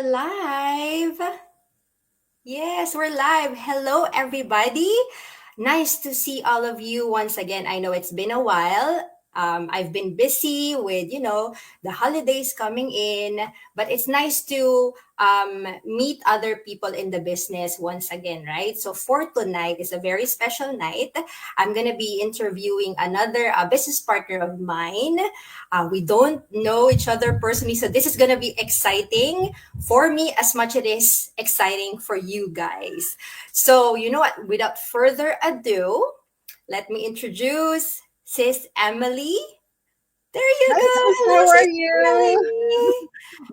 We're live. Yes, we're live. Hello, everybody. Nice to see all of you once again. I know it's been a while. I've been busy with, the holidays coming in, but it's nice to meet other people in the business once again, right? So for tonight is a very special night. I'm gonna be interviewing another business partner of mine. We don't know each other personally, so this is gonna be exciting for me as much it is exciting for you guys. So, you know what? Without further ado, let me introduce Sis Emily. There you Hi, go. sis. Hello, How are Sis you? Emily.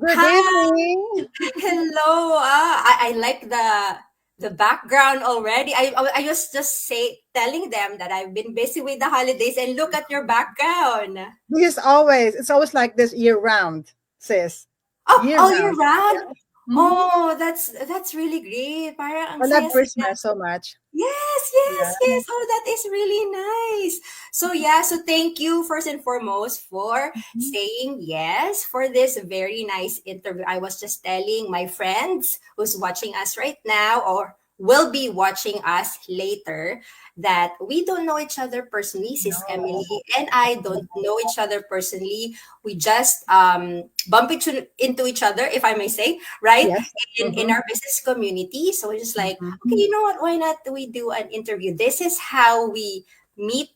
Good Hi. evening. Hello. I like the background already. I was just telling them that I've been busy with the holidays and look at your background. It's always like this year round, sis. Oh, Year all year round. round? Yeah. Hmm. Oh, that's really great. Parang ang I love saya-saya. Christmas so much. Yes, yes, Yeah. yes. Oh, that is really nice. So yeah, so thank you first and foremost for Mhm. saying yes for this very nice interview. I was just telling my friends who's watching us right now or will be watching us later that we don't know each other personally, Sis No. Emily and I don't know each other personally. We just bump into each other, if I may say, right? Yes. In Mm-hmm. our business community. So we're just like, okay, Mm-hmm. you know what? Why not we do an interview? This is how we meet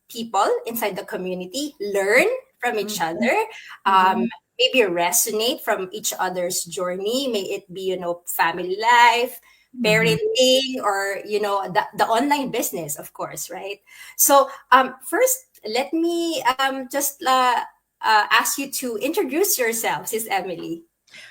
people inside the community, learn from each Mm-hmm. other, Mm-hmm. um, maybe resonate from each other's journey. May it be, family life, Mm-hmm. parenting, or, the online business, of course, right? So first, let me ask you to introduce yourself, Sis Emily.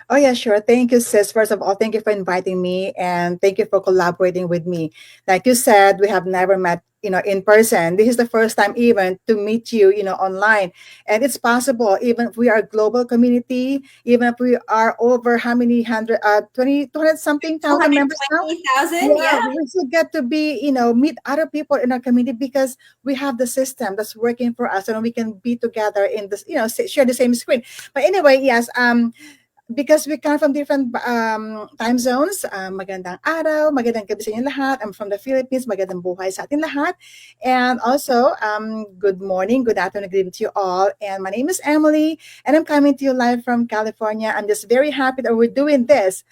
Oh, yeah, sure. Thank you, sis. First of all, thank you for inviting me and thank you for collaborating with me. Like you said, we have never met, in person. This is the first time even to meet you, online. And it's possible, even if we are a global community, even if we are over how many hundred, 200 something thousand members now. 220,000, Yeah, yeah. we should get to be, meet other people in our community because we have the system that's working for us and we can be together in this, share the same screen. But anyway, yes, because we come from different time zones. Magandang araw, magandang gabi sa inyo lahat. I'm from the Philippines. Magandang buhay sa atin lahat. And also, good morning, good afternoon, good evening to you all. And my name is Emily, and I'm coming to you live from California. I'm just very happy that we're doing this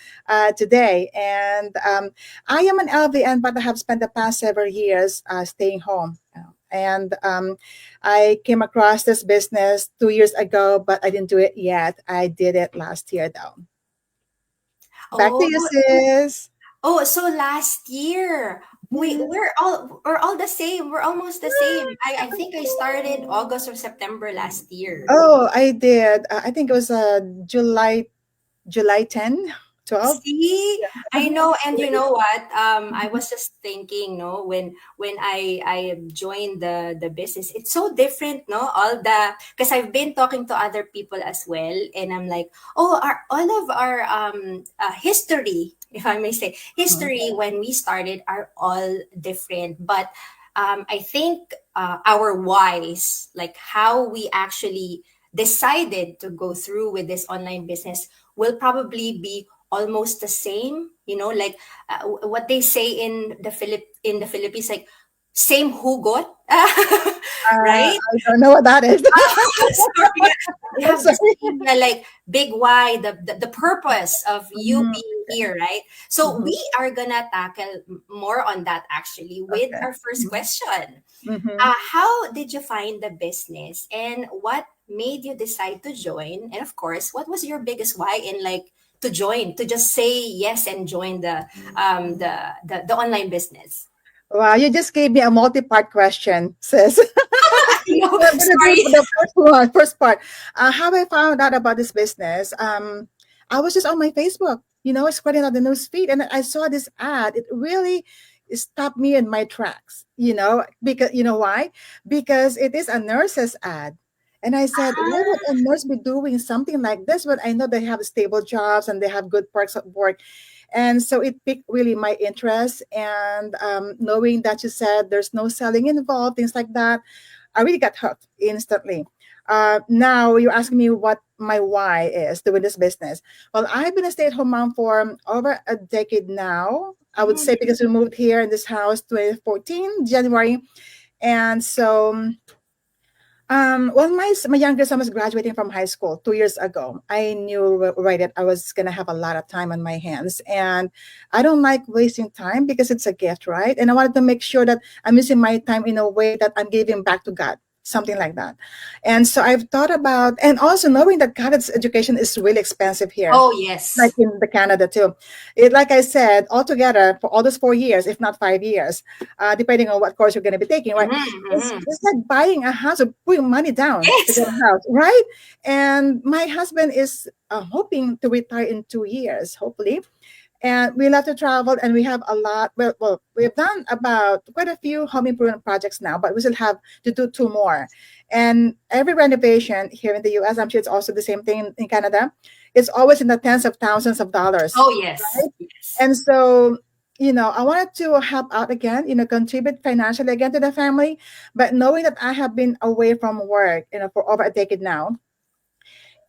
today. And I am an LVN, but I have spent the past several years staying home. And I came across this business 2 years ago, but I didn't do it yet. I did it last year, though. Back to Oh, you, sis. oh, so last year we Yeah. we're all the same. We're almost the same. I think I started August or September last year. Oh, I did. I think it was July 10, 12. See, Yeah. I know, and you know what? I was just thinking, no, when I joined the business, it's so different, no? All the because I've been talking to other people as well, and I'm like, oh, all of our history, if I may say, Mhm. history when we started are all different, but I think our whys, like how we actually decided to go through with this online business, will probably be almost the same, like what they say in the Philippines, like same hugot. Right. I don't know what that is. Sorry. They I'm have the sorry. same like big why, the purpose of you Mhm. being here, right? So we Mhm. are gonna tackle more on that actually with Okay. our first question. Mhm. How did you find the business and what made you decide to join? And of course, what was your biggest why in like to join, to just say yes and join the online business? Wow, you just gave me a multi-part question, sis. No, Well, I'm gonna do sorry. the first one, first part. How I found out about this business. I was just on my Facebook, scrolling on the news feed, and I saw this ad. It really stopped me in my tracks, because you know why? Because it is a nurse's ad. And I said, why would a nurse be doing something like this when I know they have stable jobs and they have good perks at work? And so it piqued really my interest. And knowing that you said there's no selling involved, things like that, I really got hooked instantly. Now you're asking me what my why is doing this business. Well, I've been a stay-at-home mom for over a decade now. I would say Mhm. because we moved here in this house 2014 January, and so when my younger son was graduating from high school 2 years ago, I knew right that I was gonna have a lot of time on my hands, and I don't like wasting time because it's a gift, right? And I wanted to make sure that I'm using my time in a way that I'm giving back to God, something like that. And so I've thought about, and also knowing that college education is really expensive here, Oh, like yes. in the Canada too. It, like I said, altogether for all those 4 years, if not 5 years, depending on what course you're going to be taking, right? Mhm, mhm. It's like buying a house or putting money down to Yes. get a house, right? And my husband is hoping to retire in 2 years, hopefully. And we love to travel, and we have a lot. Well, we've done about quite a few home improvement projects now, but we still have to do two more. And every renovation here in the US, I'm sure it's also the same thing in Canada, it's always in the tens of thousands of dollars, Oh, yes. right? Yes. And so, I wanted to help out again, contribute financially again to the family, but knowing that I have been away from work, for over a decade now,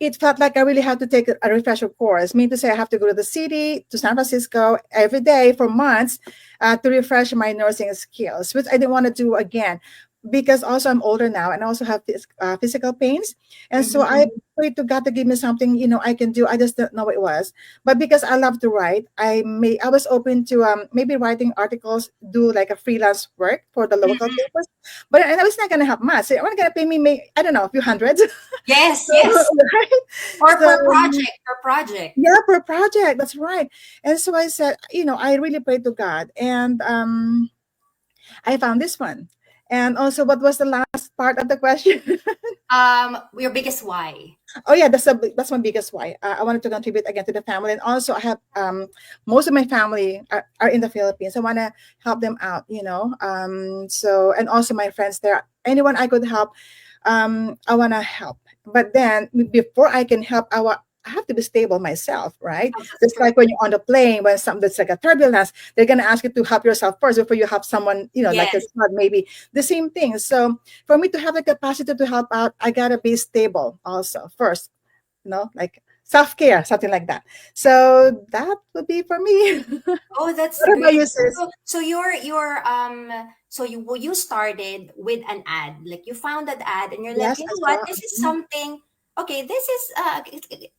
it felt like I really had to take a refresher course. Mean to say, I have to go to the city, to San Francisco every day for months to refresh my nursing skills, which I didn't want to do again because also I'm older now and I also have physical pains. And so I Mhm. prayed to God to give me something, I can do. I just didn't know what it was. But because I love to write, I was open to maybe writing articles, do like a freelance work for the local Mhm. papers. But and I was not gonna have much. So, they were gonna pay me, I don't know, a few hundreds. Yes, So, yes. right? Or So per project, per project. yeah, per project, that's right. And so I said, I really prayed to God, and I found this one. And also, what was the last part of the question? Your biggest why. Oh yeah, that's my biggest why. I wanted to contribute again to the family, and also I have most of my family are in the Philippines. I want to help them out, So, and also my friends there, anyone I could help, I want to help. But then before I can help, I have to be stable myself, right? Oh, that's Just true. like when you're on the plane, when that's like a turbulence, they're gonna ask you to help yourself first before you help someone, like your Yes. child, maybe the same thing. So for me to have the capacity to help out, I gotta be stable also first, like self-care, something like that. So that would be for me. Oh, that's What about great. you, sis? So you started with an ad. Like you found that ad and you're like, Yes, you I know what? saw. This is Mhm. something. Okay, this is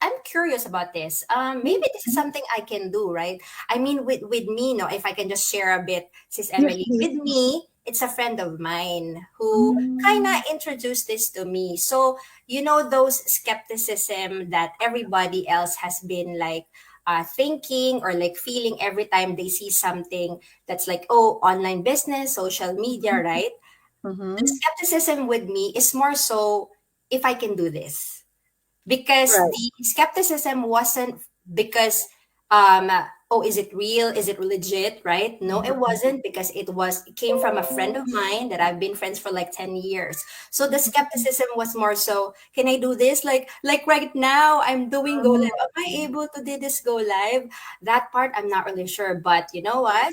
I'm curious about this. Maybe this is Mhm. something I can do, right? I mean, with me, no, if I can just share a bit, Sis Yes, Emily, please. with me, it's a friend of mine who kind of Mm. introduced this to me. So, you know, those skepticism that everybody else has been like thinking or like feeling every time they see something that's like, oh, online business, social media, right? The Mhm. skepticism with me is more so if I can do this, because Right. the skepticism wasn't because um oh, is it real, is it legit, right? No, it Mhm. wasn't, because it came from a friend of mine that I've been friends for like 10 years. So the skepticism was more so, can I do this, like right now I'm doing go live, am I able to do this go live? That part I'm not really sure, but you know what,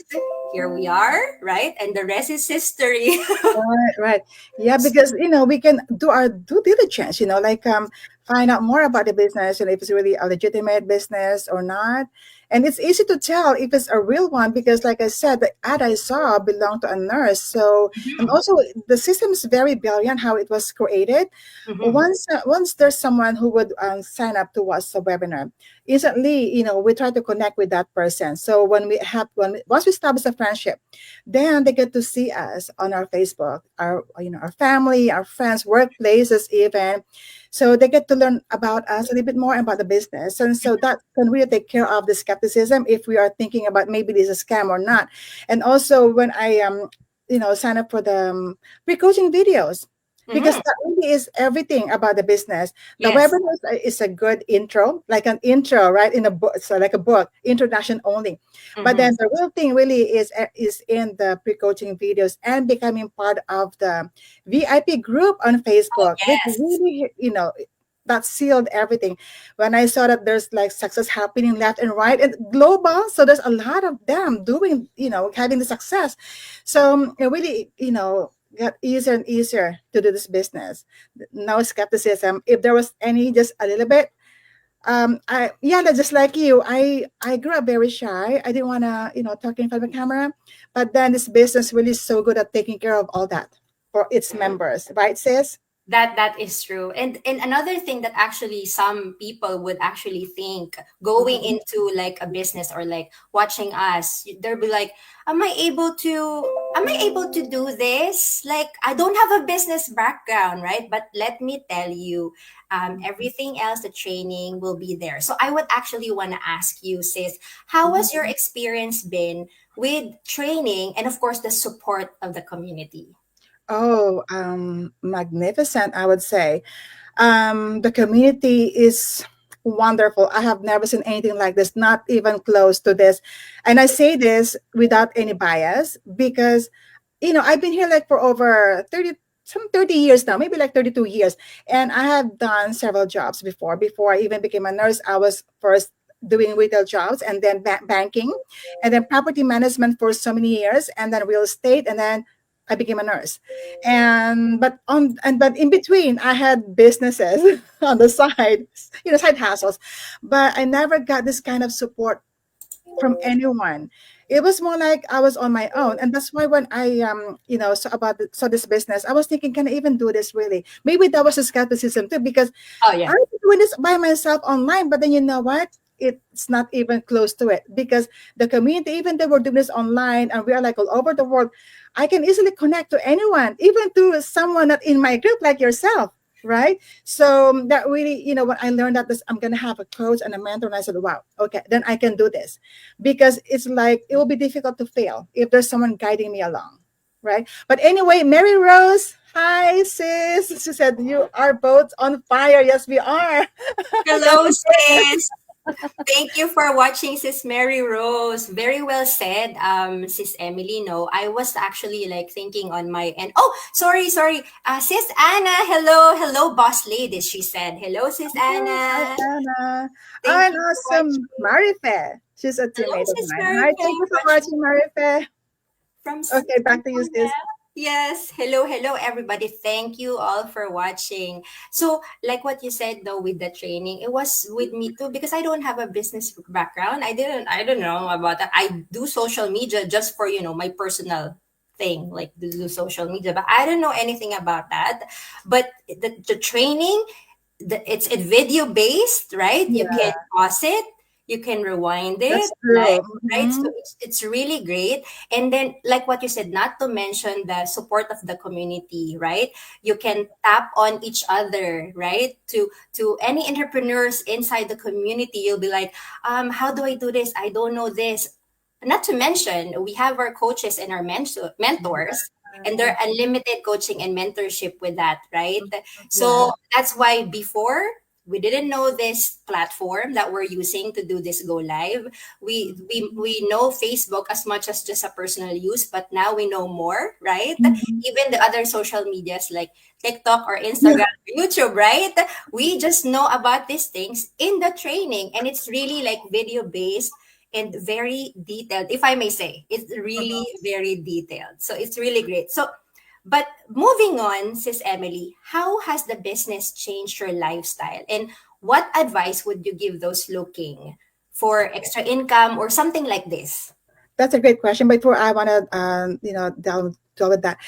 here we are, right? And the rest is history. Right, right. Yeah, because we can do our due diligence, like find out more about the business and if it's really a legitimate business or not. And it's easy to tell if it's a real one because like I said, the ad I saw belonged to a nurse. So and Mhm, also the system is very brilliant how it was created. mhm. Once there's someone who would sign up to watch the webinar, instantly, we try to connect with that person. So once we establish a friendship, then they get to see us on our Facebook, our family, our friends, workplaces, even. So they get to learn about us a little bit more about the business, and so that can really take care of the skepticism if we are thinking about maybe this is a scam or not. And also when I sign up for the pre-coaching videos, because Mhm. that really is everything about the business. The Yes. webinar is a good intro, like an intro, right, in a book, so like a book, introduction only. But Mhm. then the real thing really is in the pre-coaching videos and becoming part of the VIP group on Facebook, which Yes. really, that sealed everything. When I saw that there's like success happening left and right and global, so there's a lot of them doing, having the success. So it really, got easier and easier to do this business. No skepticism. If there was any, just a little bit, I yeah, just like you, I grew up very shy. I didn't want to, talk in front of the camera. But then this business really is so good at taking care of all that for its members, right, sis? That is true. And another thing that actually some people would actually think going Mhm. into like a business or like watching us, they'll be like, am I able to do this? Like I don't have a business background, right? But let me tell you, everything else, the training will be there. So I would actually want to ask you, sis, how has your Mhm. experience been with training and of course the support of the community? Oh, magnificent, I would say. The community is wonderful. I have never seen anything like this, not even close to this. And I say this without any bias because, I've been here like for over 30 years now, maybe like 32 years. And I have done several jobs before I even became a nurse. I was first doing retail jobs and then banking and then property management for so many years and then real estate and then I became a nurse. But in between I had businesses on the side, side hustles. But I never got this kind of support from anyone. It was more like I was on my own, and that's why when I saw this business, I was thinking, can I even do this really? Maybe that was a skepticism too, because Oh yeah. I'm doing this by myself online. But then you know what? It's not even close to it because the community, even though we're doing this online and we are like all over the world, I can easily connect to anyone, even to someone not in my group like yourself, right? So that really, when I learned that I'm gonna have a coach and a mentor, and I said, wow, okay, then I can do this, because it's like it will be difficult to fail if there's someone guiding me along, right? But anyway, Mary Rose, hi sis. She said you are both on fire. Yes, we are. Come Hello, on, sis. sis. Thank you for watching, Sis Mary Rose. Very well said, Sis Emily. No, I was actually like thinking on my end. Oh, sorry. Sis Anna, hello, boss lady. She said, hello, Sis Oh, hi Anna. Anna. Oh, Thank and you for awesome watching. Marife. She's a Hello, teammate of Sis mine. Mary Hi, thank Faye, you for watching watching, Marife. from Okay, back to you, sis. Samona. Yes, hello, everybody. Thank you all for watching. So, like what you said though, with the training, it was with me too because I don't have a business background. I don't know about that. I do social media just for my personal thing, like to do social media, but I don't know anything about that. But the training, it's video based, right? You Yeah, can pause it, you can rewind it, that's true. right? So Hmm. it's really great. And then, like what you said, not to mention the support of the community, right? You can tap on each other, right? To any entrepreneurs inside the community, you'll be like, how do I do this? I don't know this. Not to mention, we have our coaches and our mentors, and they're unlimited coaching and mentorship with that, right? Yeah. So that's why before we didn't know this platform that we're using to do this go live. We know Facebook as much as just a personal use, but now we know more, right? Mhm. Even the other social medias like TikTok or Yeah. Instagram or YouTube, right? We just know about these things in the training, and it's really like video based and very detailed, if I may say. It's really very detailed. So it's really great. So but moving on, Sis Emily, how has the business changed your lifestyle? And what advice would you give those looking for extra income or something like this? That's a great question. Before I want to, delve with that,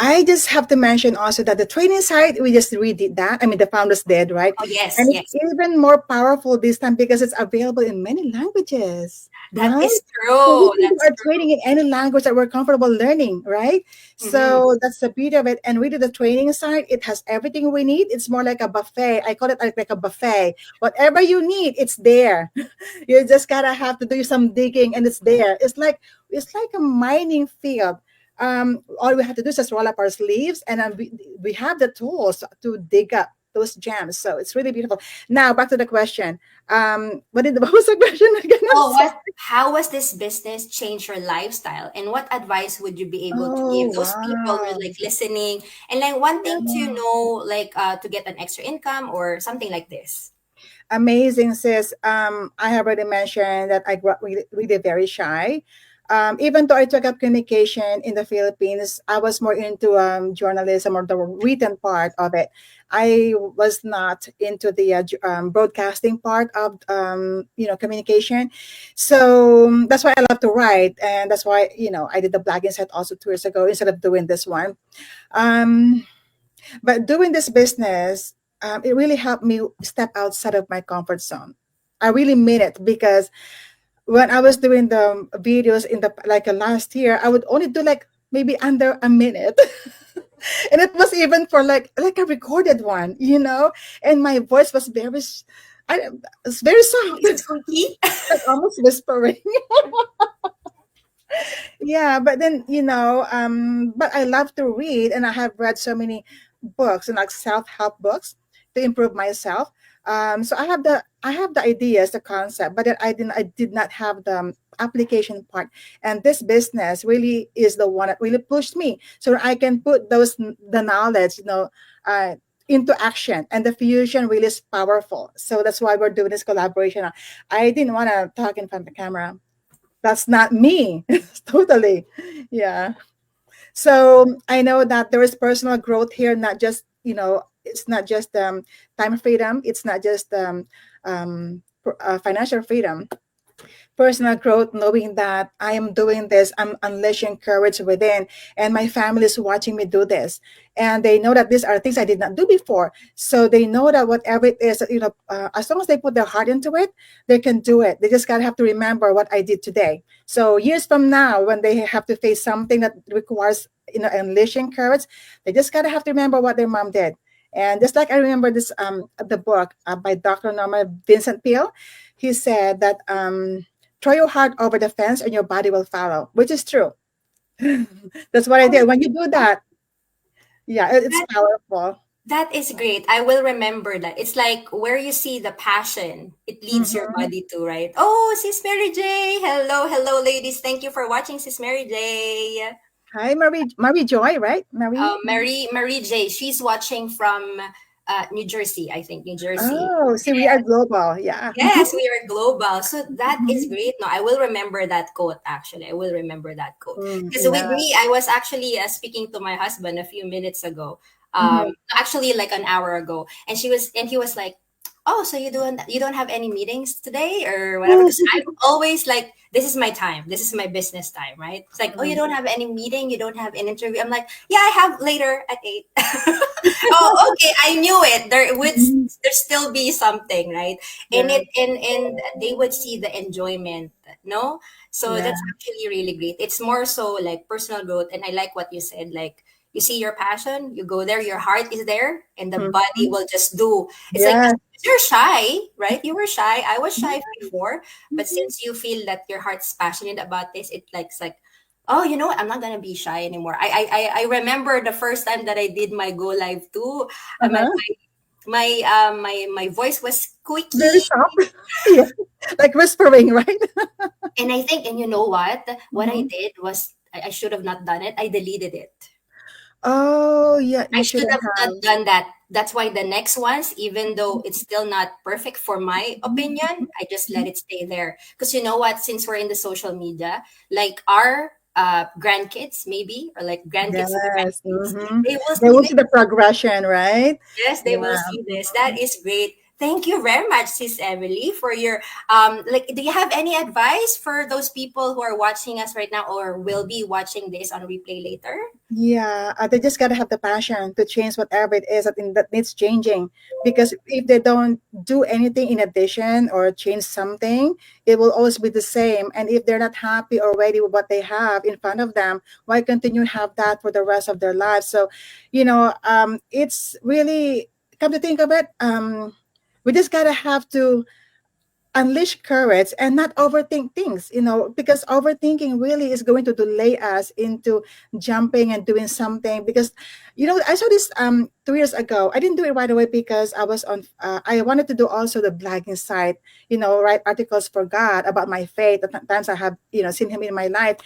I just have to mention also that the training side, we just redid that. I mean, the founders did, right? Oh, yes, And it's yes. even more powerful this time because it's available in many languages, That right? is So we true. can do That's our training in any language that we're comfortable learning, right? true. Hmm. So that's the beauty of it. And really, the training side, it has everything we need. It's more like a buffet. I call it like a buffet. Whatever you need, it's there. You just gotta have to do some digging, and it's there. It's like a mining field. All we have to do is just roll up our sleeves, and then we have the tools to dig up those gems. So it's really beautiful. Now back to the question. What was the question again? I'm Oh, sorry. how was this business change your lifestyle? And what advice would you be able to Oh give those people who are wow. like listening and like wanting to Yeah. know like to get an extra income or something like this? Amazing, sis. I have already mentioned that I grew up really, really very shy. Even though I took up communication in the Philippines, I was more into journalism or the written part of it. I was not into the broadcasting part of communication. So that's why I love to write, and that's why I did the blogging site also 2 years ago instead of doing this one. Um, but doing this business, it really helped me step outside of my comfort zone. I really mean it because when I was doing the videos in the like last year, I would only do like maybe under a minute. And it was even for like a recorded one, and my voice was I it's very soft, Is it squeaky? like almost whispering. Yeah, but then but I love to read, and I have read so many books and like self-help books to improve myself. So I have the ideas, the concept, but then I did not have the application part. And this business really is the one that really pushed me, so I can put the knowledge, uh, into action, and the fusion really is powerful. So that's why we're doing this collaboration. I didn't want to talk in front of the camera. That's not me. Totally. Yeah. So I know that there is personal growth here, not just, it's not just time freedom, it's not just financial freedom. Personal growth, knowing that I am doing this, I'm unleashing courage within, and my family is watching me do this. And they know that these are things I did not do before. So they know that whatever it is, as long as they put their heart into it, they can do it. They just gotta have to remember what I did today. So years from now, when they have to face something that requires, unleashing courage, they just gotta have to remember what their mom did. And just like I remember this, the book by Dr. Norman Vincent Peale, he said that throw your heart over the fence and your body will follow, which is true. That's what I did. When you do that, yeah, it's That powerful. that is great. I will remember that. It's like where you see the passion, it leads your Hmm. body to, right? Oh, Sis Mary J. Hello, hello, ladies. Thank you for watching Sis Mary J. Hi, Marie Joy, right? Marie. Marie J. She's watching from New Jersey, I think, New Jersey. Oh, see, we are global. Yeah. Yes, we are global. So that is Mhm. great. No, I will remember that quote actually. I will remember that quote. Because with Yeah. me, I was actually speaking to my husband a few minutes ago. Hmm. Actually like an hour ago. And he was like, "Oh, so you don't have any meetings today or whatever?" Because I'm always like, "This is my time. This is my business time, right?" It's like, "Oh, you don't have any meeting, you don't have an interview." I'm like, "Yeah, I have later at 8." Oh, okay. I knew it. There still be something, right? And Yeah. they would see the enjoyment, no? So Yeah. that's actually really great. It's more so like personal growth, and I like what you said. Like you see your passion, you go there, your heart is there, and the body Mhm. will just do. It's like Yes. you're shy, right? You were shy. I was shy Yeah. before, but Mhm. since you feel that your heart's passionate about this, it's like, oh, you know what? I'm not gonna be shy anymore. I remember the first time that I did my go live too. My Uh-huh. my voice was Very squeaky, soft. Yeah. Like whispering, right? and I think, and you know what? What I Mhm. did was I should have not done it. I deleted it. Oh, yeah, I you should shouldn't have not have. done that. That's why the next ones, even though it's still not perfect for my opinion, I just let Mhm. it stay there. Because you know what? Since we're in the social media, like our grandkids, maybe, or like grandkids of Yes. grandkids, Mhm. they will They see will this. see the progression, right? Yes, they will Yeah. see this. That Mhm. is great. Thank you very much, Sis Emily, for your like. Do you have any advice for those people who are watching us right now or will be watching this on replay later? Yeah, they just gotta have the passion to change whatever it is that needs changing. Because if they don't do anything in addition or change something, it will always be the same. And if they're not happy already with what they have in front of them, why continue to have that for the rest of their lives? So, it's really, come to think of it, we just gotta have to unleash courage and not overthink things, because overthinking really is going to delay us into jumping and doing something. Because I saw this 2 years ago. I didn't do it right away because I wanted to do also the blogging site, write articles for God about my faith. At times I have seen him in my life.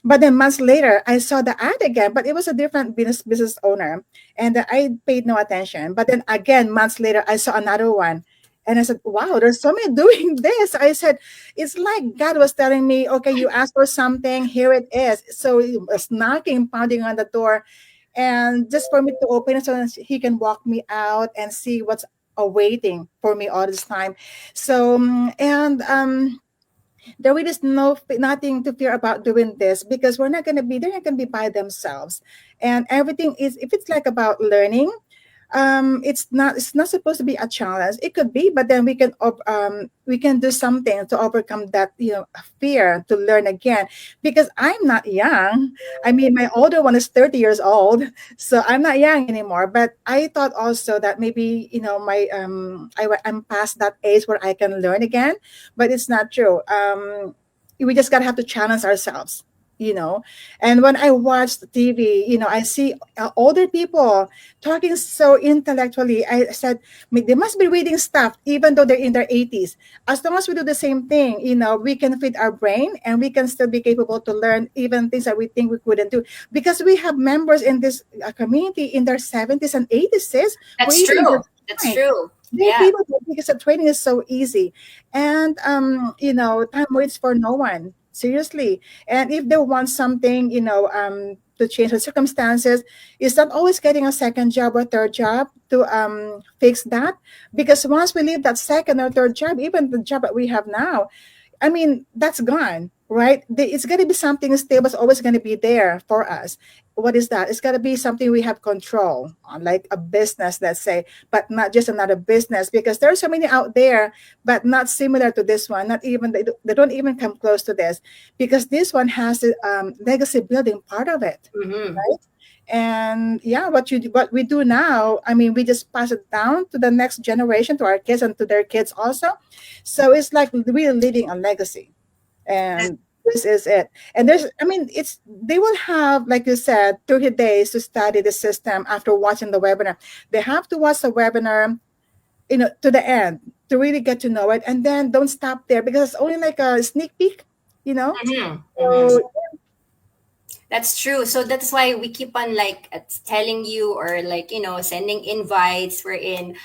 But then months later I saw the ad again, but it was a different business owner, and I paid no attention. But then again months later I saw another one, And I said, wow, there's so many doing this. I said, it's like God was telling me, okay, you asked for something, here it is. So it was knocking, pounding on the door, and just for me to open it so that he can walk me out and see what's awaiting for me all this time. So, and there really is nothing to fear about doing this because they're not gonna be by themselves, and everything is, if it's like about learning, it's not supposed to be a challenge. It could be, but then we can do something to overcome that, fear to learn again, because I'm not young. I mean, my older one is 30 years old, so I'm not young anymore. But I thought also that maybe, I'm past that age where I can learn again, but it's not true. We just gotta have to challenge ourselves, you know. And when I watch the TV, I see older people talking so intellectually. I said, They must be reading stuff even though they're in their 80s. As long as we do the same thing, we can feed our brain and we can still be capable to learn even things that we think we couldn't do. Because we have members in this community in their 70s and 80s, sis, who That's even true. just That's joined. true. They're Yeah. capable because the training is so easy. And, time waits for no one. Seriously. And if they want something, to change the circumstances, it's not always getting a second job or third job to fix that. Because once we leave that second or third job, even the job that we have now, I mean, that's gone, right? It's going to be something stable. It's always going to be there for us. What is that? It's got to be something we have control on, like a business, let's say, but not just another business, because there are so many out there, but not similar to this one. Not even, they don't even come close to this, because this one has the legacy building part of it, Mm-hmm. right? And yeah, what we do now, I mean, we just pass it down to the next generation, to our kids and to their kids also. So it's like really leaving a legacy. And this is it. And I mean, they will have, like you said, 30 days to study the system after watching the webinar. They have to watch the webinar, to the end, to really get to know it. And then don't stop there, because it's only like a sneak peek, you know. Mm-hmm. Mm-hmm. So That's true. So that's why we keep on like telling you, or like, sending invites. We're in.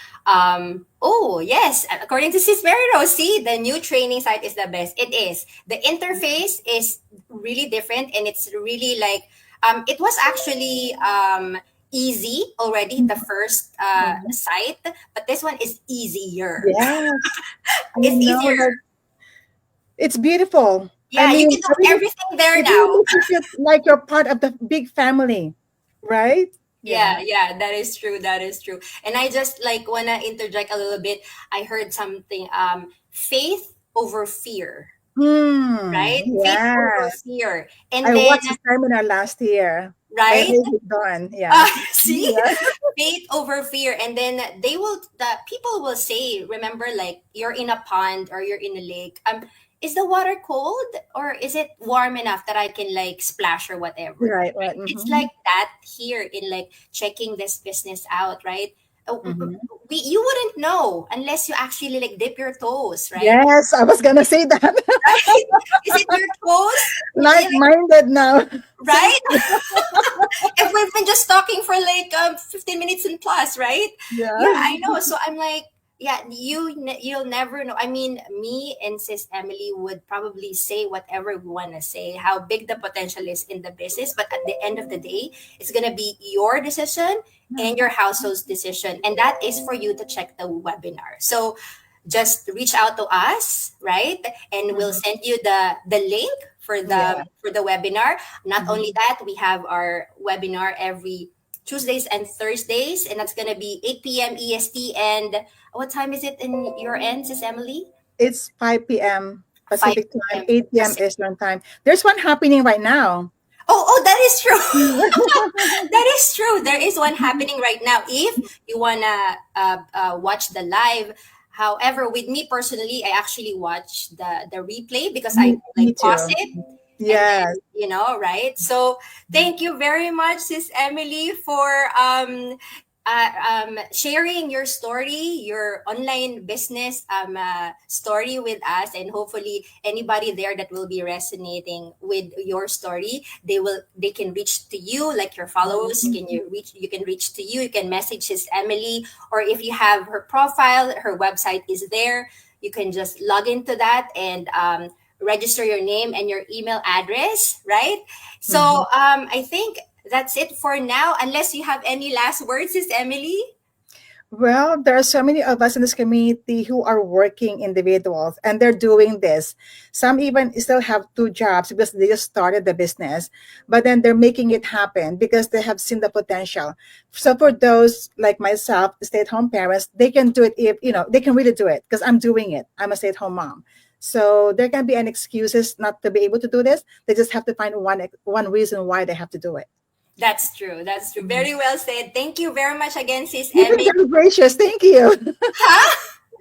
Oh yes, according to Sis Merino, see, the new training site is the best. It is. The interface is really different, and it's really like it was actually easy already, the first mhm. site, but this one is easier. Yes, I It's know, easier. like, it's beautiful. I Yeah, you mean, can do everything there it now. really makes you feel like you're part of the big family, right? Yeah, Yeah. yeah, that is true. That is true. And I just like wanna interject a little bit. I heard something, faith over fear, right? Faith over Yes. fear. And I then, watched the seminar last year by right? David Dawn. Yeah. See, Yeah. faith over fear. And then the people will say, remember, like you're in a pond or you're in a lake. Is the water cold or is it warm enough that I can like splash or whatever? Right, right. Right? It's like Mm-hmm. that here in like checking this business out, right? Mm-hmm. You wouldn't know unless you actually like dip your toes, right? Yes, I was gonna say that. Right? Is it your toes? Like-minded now. Same. Right? If we've been just talking for like 15 minutes and plus, right? Yeah, Yeah. I know. So I'm like, yeah, you'll never know. I mean, me and Sis Emily would probably say whatever we want to say, how big the potential is in the business, but at the end of the day, it's gonna be your decision and your household's decision, and that is for you to check the webinar. So just reach out to us, right? And we'll Mhm. send you the link for Yeah. the webinar. Not only Mhm. that, we have our webinar every Tuesdays and Thursdays, and that's gonna be 8 p.m. EST. And what time is it in your end, Sis Emily? It's 5 p.m. 5 Pacific time, p.m. 8 p.m. Pacific. Eastern time. There's one happening right now. Oh, that is true. That is true. There is one happening right now. If you wanna watch the live, however, with me personally, I actually watch the replay because I Me like pause too. it and then Yes. right. So thank you very much, Sis Emily, for sharing your story, your online business story with us, and hopefully anybody there that will be resonating with your story, they can reach to you, like your followers. You can reach to you. You can message his Emily, or if you have her profile, her website is there. You can just log into that and register your name and your email address, right? So Mhm. I think that's it for now, unless you have any last words, Sis Emily. Well, there are so many of us in this community who are working individuals and they're doing this. Some even still have two jobs because they just started the business, but then they're making it happen because they have seen the potential. So for those like myself, stay-at-home parents, they can do it if, they can really do it because I'm doing it. I'm a stay-at-home mom. So there can be any excuses not to be able to do this. They just have to find one reason why they have to do it. That's true. That's true. Very well said. Thank you very much again, Sis You've been Emily. very gracious. Thank you. Huh?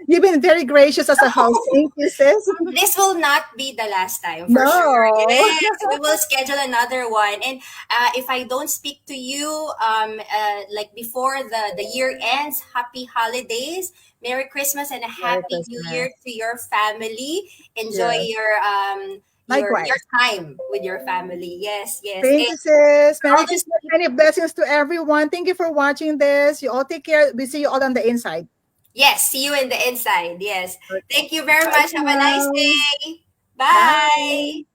You've been very gracious as a host. Thank you, sis. This will not be the last time for sure. No. Yes, we will schedule another one. And if I don't speak to you, like before the year ends, happy holidays, Merry Christmas, and a Merry happy New Year Christmas. to your family. Enjoy Yes. your Likewise. time with your family. Yes, yes. Thank And you, sis. for all Merry those Christmas. Many blessings to everyone. Thank you for watching this. You all take care. We see you all on the inside. yes, see you in the inside. Yes. Okay. Thank you very Bye much. for Have a nice now. day. Bye. Bye.